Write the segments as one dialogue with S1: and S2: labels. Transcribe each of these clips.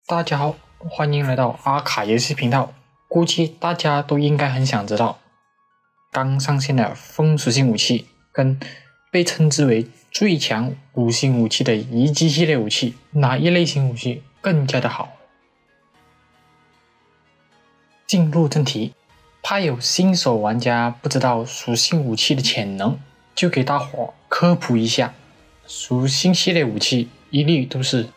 S1: 大家好，欢迎来到阿卡游戏频道。估计大家都应该很想知道，刚上线的风属性武器跟被称之为最强五星武器的遗迹系列武器，哪一类型武器更加的好？进入正题，怕有新手玩家不知道属性武器的潜能，就给大伙科普一下。属性系列武器一律都是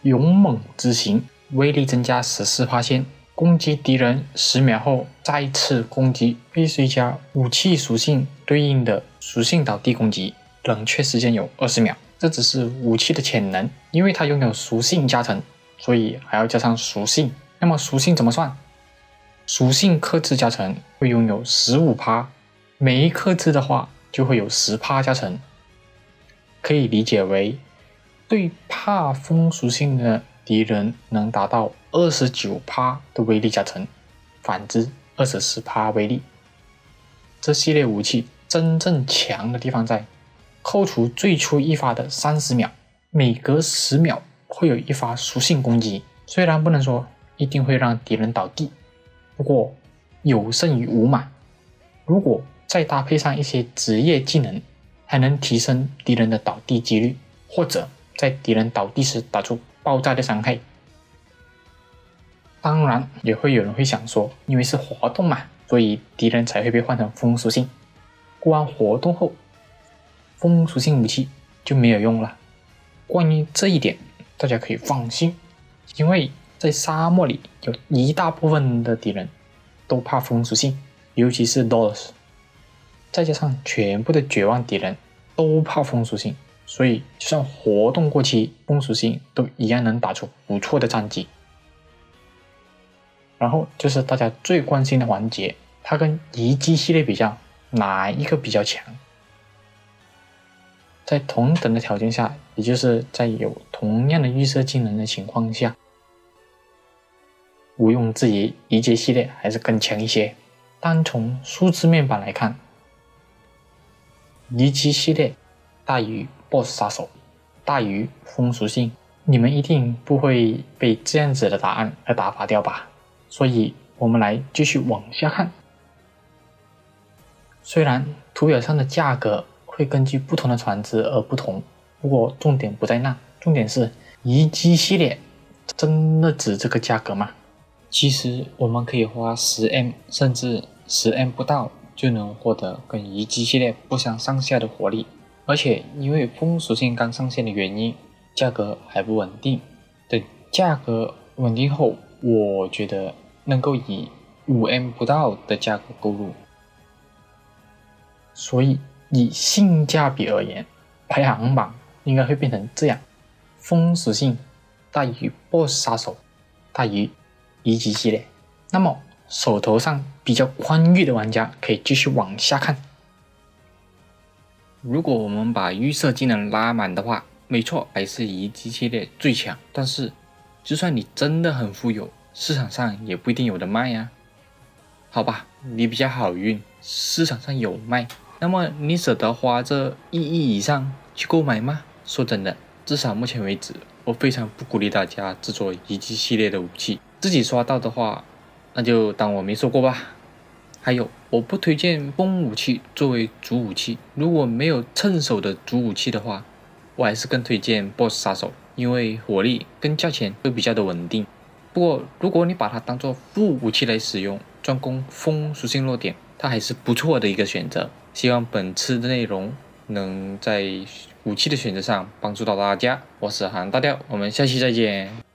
S1: 勇猛之行，威力增加14%，攻击敌人10秒后再次攻击，必须加武器属性对应的属性倒地攻击，冷却时间有20秒。这只是武器的潜能，因为它拥有属性加成，所以还要加上属性。那么属性怎么算？属性克制加成会拥有15%，每一克制的话就会有10%加成，可以理解为对怕风属性的敌人能达到29%的威力加成，反之24%威力。这系列武器真正强的地方在扣除最初一发的30秒，每隔10秒会有一发属性攻击，虽然不能说一定会让敌人倒地，不过有胜于无嘛。如果再搭配上一些职业技能，还能提升敌人的倒地几率，或者在敌人倒地时打出爆炸的伤害。当然也会有人会想说，因为是活动嘛，所以敌人才会被换成风属性，过完活动后风属性武器就没有用了。关于这一点大家可以放心，因为在沙漠里有一大部分的敌人都怕风属性，尤其是 DOS， 再加上全部的绝望敌人都怕风属性，所以就算活动过期，风属性都一样能打出不错的战绩。然后就是大家最关心的环节，它跟遗迹系列比较，哪一个比较强？在同等的条件下，也就是在有同样的预设技能的情况下，毋庸置疑，遗迹系列还是更强一些。单从数字面板来看，遗迹系列大于 BOSS 杀手，大于风属性，你们一定不会被这样子的答案而打发掉吧？所以我们来继续往下看。虽然图表上的价格会根据不同的船只而不同，不过重点不在那，重点是遗迹系列真的值这个价格吗？其实我们可以花 10M 甚至 10M 不到就能获得跟遗迹系列不相上下的火力，而且因为风属性刚上线的原因，价格还不稳定。等价格稳定后，我觉得能够以 5M 不到的价格购入。所以以性价比而言，排行榜应该会变成这样：风属性大于 BOSS 杀手，大于遗迹系列。那么手头上比较宽裕的玩家可以继续往下看。如果我们把预设技能拉满的话，没错，还是遗迹系列最强。但是就算你真的很富有，市场上也不一定有的卖呀。好吧，你比较好运，市场上有卖，那么你舍得花这1亿以上去购买吗？说真的，至少目前为止，我非常不鼓励大家制作遗迹系列的武器。自己刷到的话，那就当我没说过吧。还有，我不推荐风武器作为主武器，如果没有趁手的主武器的话，我还是更推荐 BOSS 杀手，因为火力跟价钱都比较的稳定。不过如果你把它当做副武器来使用，专攻风属性弱点，它还是不错的一个选择。希望本次的内容能在武器的选择上帮助到大家。我是韩大调，我们下期再见。